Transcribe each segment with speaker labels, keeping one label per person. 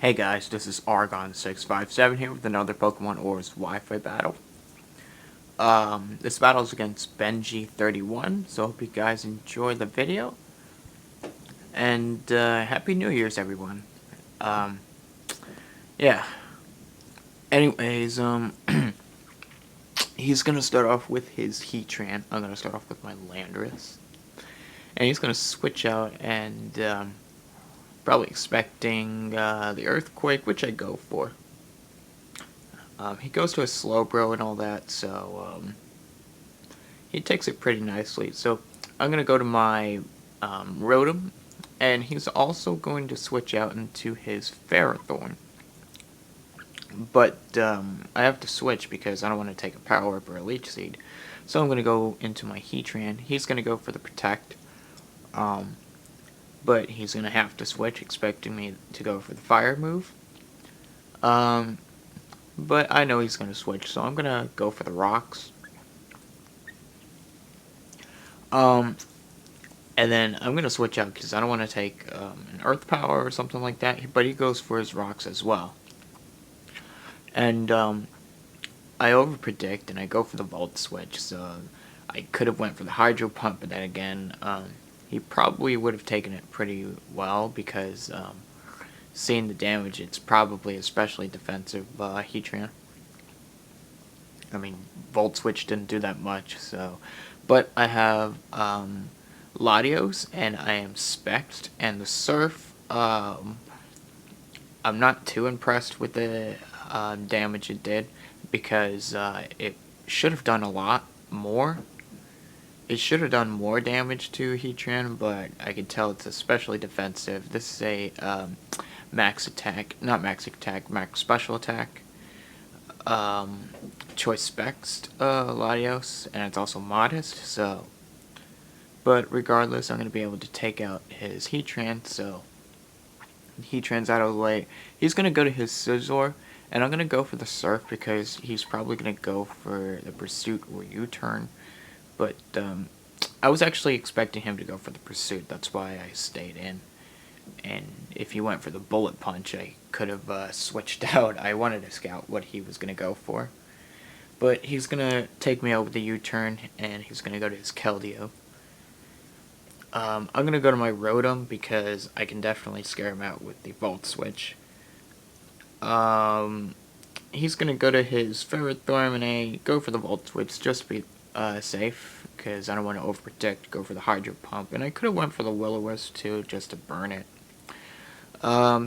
Speaker 1: Hey guys, this is Argon657 here with another Pokemon ORAS Wi-Fi battle. This battle is against BENJI31, so I hope you guys enjoy the video. And Happy New Year's, everyone. Yeah. Anyways, he's gonna start off with his Heatran. I'm gonna start off with my Landorus. And he's gonna switch out and probably expecting the Earthquake, which I go for. He goes to a Slowbro and all that, so he takes it pretty nicely. So I'm going to go to my Rotom, and he's also going to switch out into his Ferrothorn. But I have to switch because I don't want to take a Power Up or a Leech Seed. So I'm going to go into my Heatran. He's going to go for the Protect. But he's going to have to switch, expecting me to go for the Fire move. But I know he's going to switch, so I'm going to go for the Rocks. And then I'm going to switch out because I don't want to take an Earth Power or something like that, but he goes for his Rocks as well. And I overpredict and I go for the Volt Switch, so I could have went for the Hydro Pump, but then again, he probably would have taken it pretty well because seeing the damage, it's probably especially defensive Heatran. I mean, Volt Switch didn't do that much, so... But I have Latios, and I am Specs, and the Surf, I'm not too impressed with the damage it did, because it should have done a lot more. It should have done more damage to Heatran, but I can tell it's especially defensive. This is a max attack, not max attack, max special attack. Choice Specs Latios, and it's also modest, so. But regardless, I'm going to be able to take out his Heatran, so. Heatran's out of the way. He's going to go to his Scizor, and I'm going to go for the Surf because he's probably going to go for the Pursuit or U-turn. But I was actually expecting him to go for the Pursuit, that's why I stayed in. And if he went for the Bullet Punch, I could have switched out. I wanted to scout what he was going to go for. But he's going to take me over the U-turn, and he's going to go to his Keldeo. I'm going to go to my Rotom because I can definitely scare him out with the Volt Switch. He's going to go to his Ferrothorn, and I go for the Volt Switch just to be safe, because I don't want to overprotect, go for the Hydro Pump. And I could have went for the Will-O-Wisp too, just to burn it.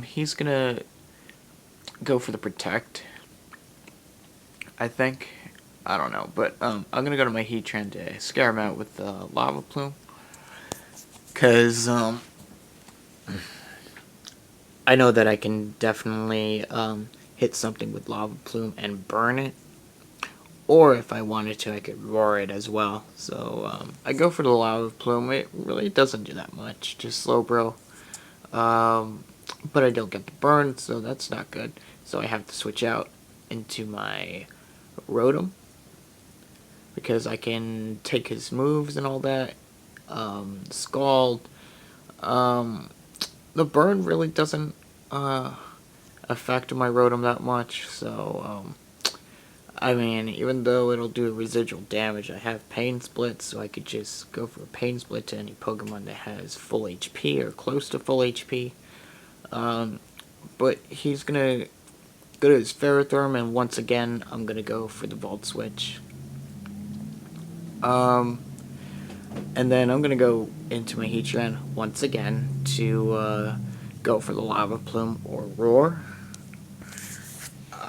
Speaker 1: He's going to go for the Protect, I think. I don't know, but I'm going to go to my Heatran to scare him out with the Lava Plume. Because I know that I can definitely hit something with Lava Plume and burn it. Or if I wanted to, I could roar it as well. So I go for the Lava Plume. It really doesn't do that much, just Slowbro. But I don't get the burn, so that's not good. So I have to switch out into my Rotom, because I can take his moves and all that. Scald. The burn really doesn't affect my Rotom that much, so I mean, even though it'll do residual damage, I have Pain Split, so I could just go for a Pain Split to any Pokemon that has full HP or close to full HP. But he's gonna go to his Ferrothorn, and once again, I'm gonna go for the Volt Switch. And then I'm gonna go into my Heatran once again to go for the Lava Plume or Roar.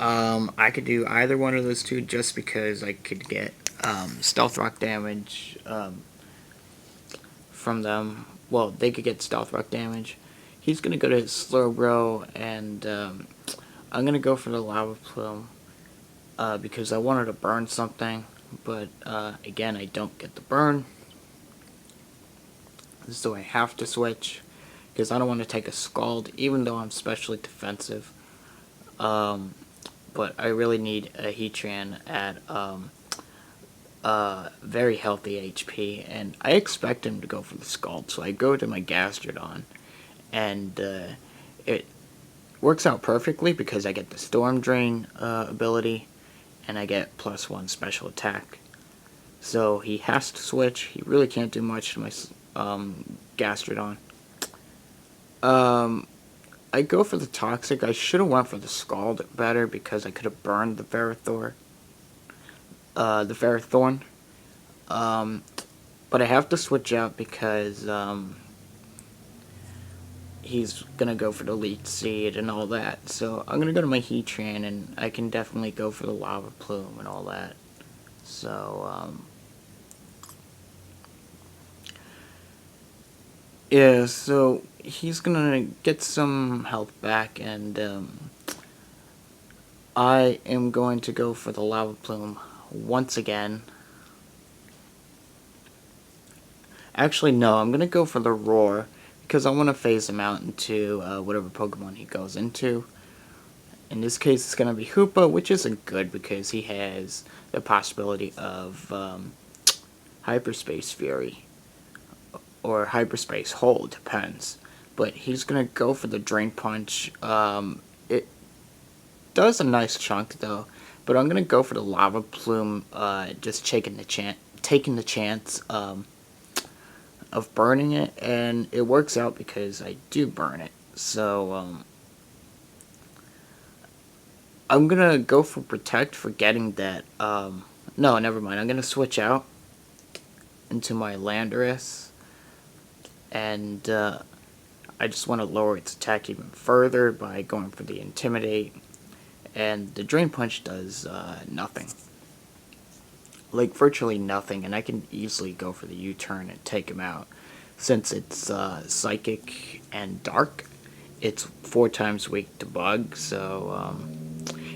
Speaker 1: I could do either one of those two just because I could get Stealth Rock damage from them. Well, they could get Stealth Rock damage. He's going to go to his Slowbro, and I'm going to go for the Lava Plume because I wanted to burn something, but again, I don't get the burn. So I have to switch because I don't want to take a Scald, even though I'm specially defensive. But I really need a Heatran at very healthy HP, and I expect him to go for the Scald, so I go to my Gastrodon, and it works out perfectly because I get the Storm Drain ability, and I get +1 special attack. So he has to switch. He really can't do much to my Gastrodon. I go for the Toxic. I should have went for the Scald better because I could have burned the Ferrothorn. But I have to switch out because he's gonna go for the Leech Seed and all that. So I'm gonna go to my Heatran, and I can definitely go for the Lava Plume and all that. So yeah, so he's gonna get some health back, and I am going to go for the Lava Plume once again. Actually, no, I'm gonna go for the Roar because I want to phase him out into whatever Pokemon he goes into. In this case, it's gonna be Hoopa, which isn't good because he has the possibility of Hyperspace Fury or Hyperspace Hold, depends. But he's gonna go for the Drain Punch. It does a nice chunk though, but I'm gonna go for the Lava Plume, just taking the chance of burning it, and it works out because I do burn it. So I'm gonna go for Protect, forgetting that no, never mind. I'm gonna switch out into my Landorus, and I just want to lower its attack even further by going for the Intimidate, and the Drain Punch does nothing. Like, virtually nothing, and I can easily go for the U-turn and take him out. Since it's Psychic and Dark, it's 4 times weak to Bug, so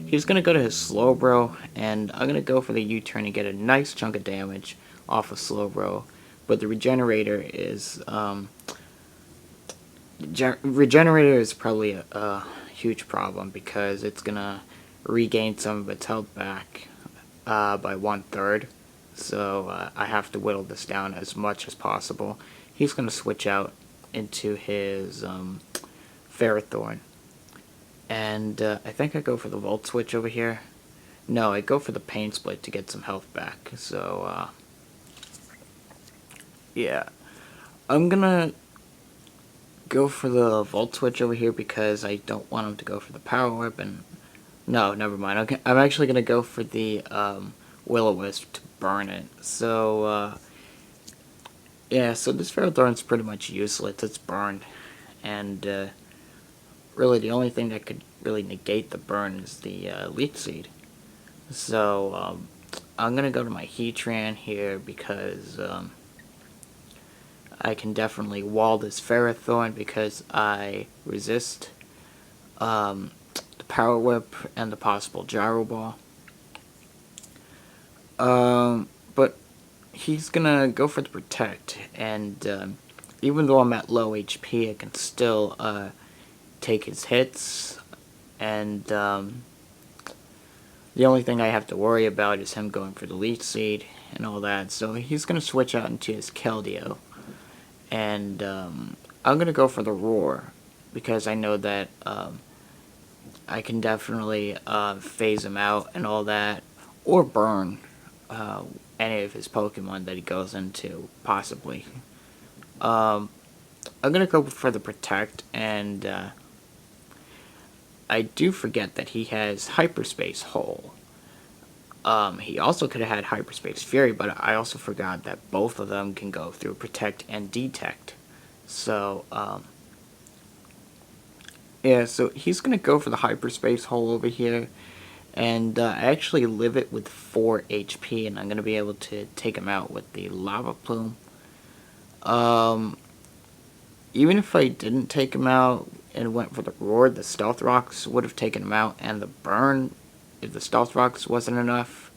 Speaker 1: he's going to go to his Slowbro, and I'm going to go for the U-turn and get a nice chunk of damage off of Slowbro. But the Regenerator is probably a huge problem because it's going to regain some of its health back by 1/3. So I have to whittle this down as much as possible. He's going to switch out into his Ferrothorn. And I think I go for the Volt Switch over here. No, I go for the Pain Split to get some health back. So, yeah. I'm gonna go for the Volt Switch over here because I don't want him to go for the Power Whip. And no, never mind. Okay, I'm actually gonna go for the Will-O-Wisp to burn it. So, yeah, so this Ferrothorn's pretty much useless. It's burned. And, really, the only thing that could really negate the burn is the Leech Seed. So, I'm going to go to my Heatran here because I can definitely wall this Ferrothorn because I resist the Power Whip and the possible Gyro Ball. But he's going to go for the Protect, and even though I'm at low HP, I can still take his hits, and the only thing I have to worry about is him going for the Leech Seed and all that. So he's going to switch out into his Keldeo, and I'm going to go for the Roar because I know that I can definitely phase him out and all that, or burn any of his Pokemon that he goes into, possibly. I'm going to go for the Protect, and I do forget that he has Hyperspace Hole. He also could have had Hyperspace Fury, but I also forgot that both of them can go through Protect and Detect. So, yeah, so he's going to go for the Hyperspace Hole over here. And I actually live it with 4 HP, and I'm going to be able to take him out with the Lava Plume. Even if I didn't take him out and went for the Roar, the Stealth Rocks would have taken him out, and the Burn, if the Stealth Rocks wasn't enough.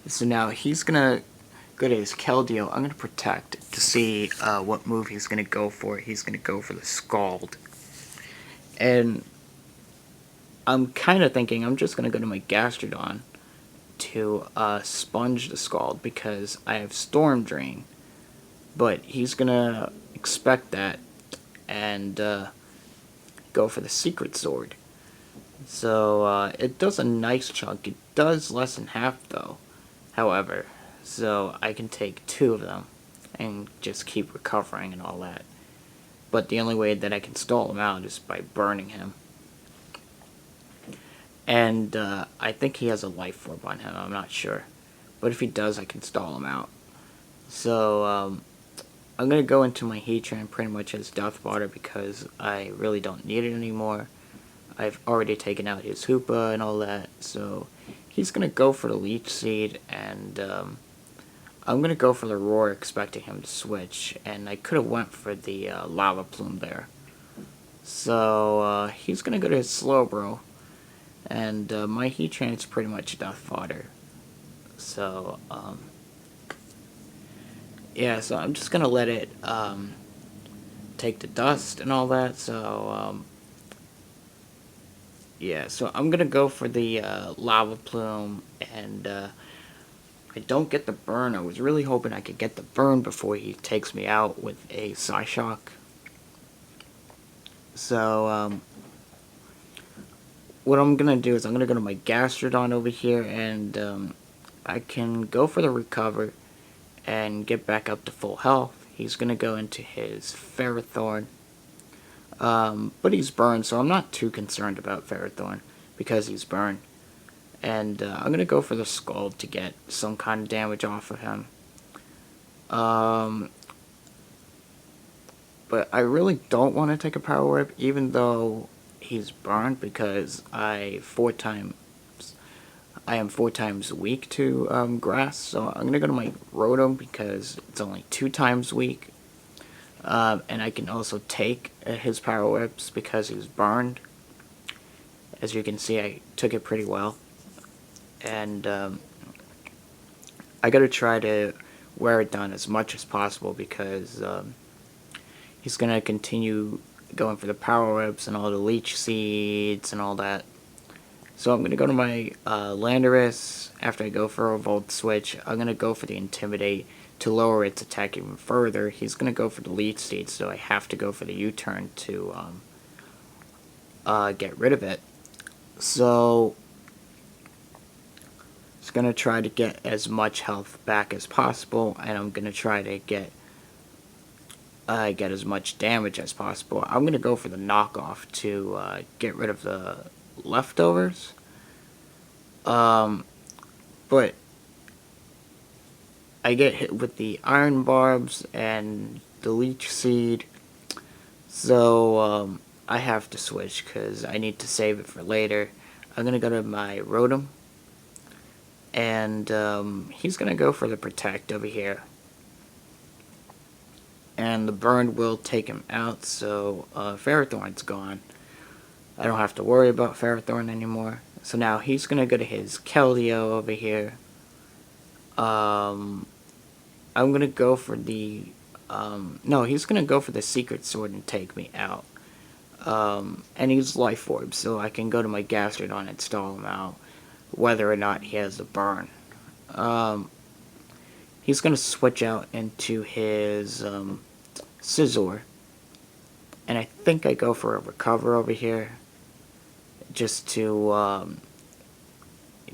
Speaker 1: So now he's going to go to his Keldeo. I'm going to Protect to see what move he's going to go for. He's going to go for the Scald. And I'm kind of thinking I'm just going to go to my Gastrodon to sponge the Scald because I have Storm Drain. But he's going to expect that and go for the Secret Sword. So it does a nice chunk. It does less than half though, however. So I can take 2 of them and just keep recovering and all that. But the only way that I can stall him out is by burning him. And I think he has a life orb on him, I'm not sure. But if he does, I can stall him out. So I'm going to go into my Heatran pretty much as Death Water because I really don't need it anymore. I've already taken out his Hoopa and all that, so he's going to go for the Leech Seed, and I'm going to go for the Roar expecting him to switch, and I could have went for the Lava Plume there. So he's going to go to his Slowbro, and my Heatran is pretty much Death Fodder. So, yeah, so I'm just going to let it take the dust and all that, so yeah, so I'm going to go for the Lava Plume, and I don't get the burn. I was really hoping I could get the burn before he takes me out with a Psyshock. So, what I'm going to do is I'm going to go to my Gastrodon over here, and I can go for the Recover and get back up to full health. He's going to go into his Ferrothorn. But he's burned, so I'm not too concerned about Ferrothorn because he's burned. And I'm going to go for the Scald to get some kind of damage off of him. But I really don't want to take a Power Whip, even though he's burned, because I am 4 times weak to Grass. So I'm going to go to my Rotom because it's only 2 times weak. And I can also take his Power Whips because he's burned. As you can see, I took it pretty well. And I gotta try to wear it down as much as possible because he's gonna continue going for the Power Whips and all the Leech Seeds and all that. So I'm gonna go to my Landorus. After I go for a Volt Switch, I'm gonna go for the Intimidate to lower its attack even further. He's going to go for the Leech Seed, so I have to go for the U-turn to get rid of it. So, it's going to try to get as much health back as possible, and I'm going to try to get as much damage as possible. I'm going to go for the knockoff to get rid of the leftovers. But I get hit with the Iron Barbs and the Leech Seed, so I have to switch because I need to save it for later. I'm going to go to my Rotom, and he's going to go for the Protect over here. And the Burn will take him out, so Ferrothorn's gone. I don't have to worry about Ferrothorn anymore. So now he's going to go to his Keldeo over here. I'm going to go for the... no, he's going to go for the Secret Sword and take me out. And he's Life Orb, so I can go to my Gastrodon and stall him out, whether or not he has a burn. He's going to switch out into his Scizor. And I think I go for a Recover over here, just to...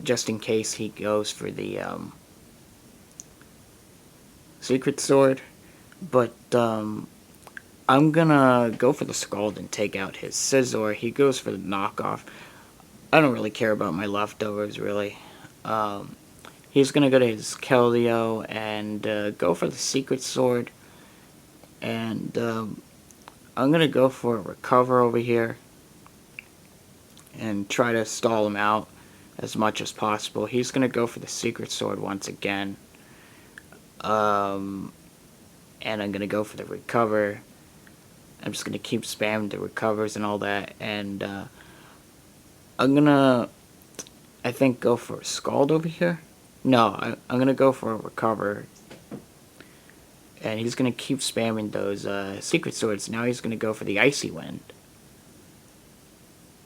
Speaker 1: just in case he goes for the... Secret Sword, but I'm gonna go for the Scald and take out his Scizor. He goes for the knockoff. I don't really care about my leftovers, really. He's gonna go to his Keldeo and go for the Secret Sword, and I'm gonna go for a Recover over here and try to stall him out as much as possible. He's gonna go for the Secret Sword once again. And I'm gonna go for the Recover. I'm just gonna keep spamming the Recovers and all that, and I'm gonna, I think, go for a Scald over here. No, I'm gonna go for a Recover, and he's gonna keep spamming those Secret Swords. Now he's gonna go for the Icy Wind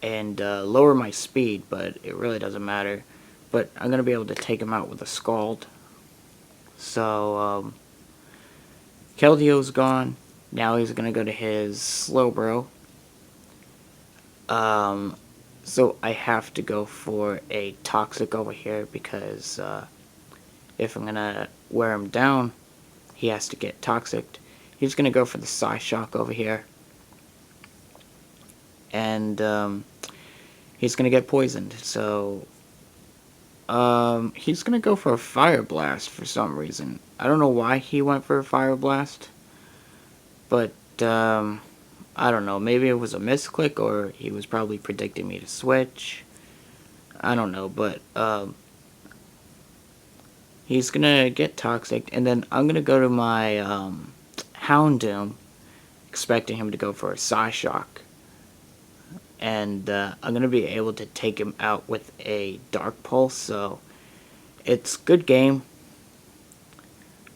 Speaker 1: and lower my speed, but it really doesn't matter. But I'm gonna be able to take him out with a Scald. So, Keldeo's gone. Now he's going to go to his Slowbro. So I have to go for a toxic over here because if I'm gonna wear him down, he has to get toxic. He's gonna go for the Psyshock over here, and he's gonna get poisoned. So he's gonna go for a Fire Blast for some reason. I don't know why he went for a Fire Blast, but I don't know. Maybe it was a misclick, or he was probably predicting me to switch. I don't know, but he's gonna get toxic, and then I'm gonna go to my Houndoom, expecting him to go for a Psyshock, and I'm gonna be able to take him out with a Dark Pulse. So it's good game.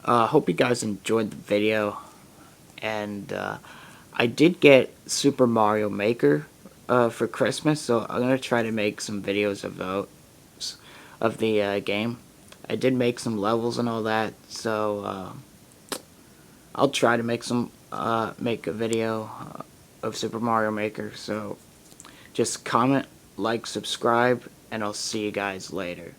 Speaker 1: Hope you guys enjoyed the video, and I did get Super Mario Maker for Christmas, so I'm gonna try to make some videos of those, of the game. I did make some levels and all that, so I'll try to make a video of Super Mario Maker. So just comment, like, subscribe, and I'll see you guys later.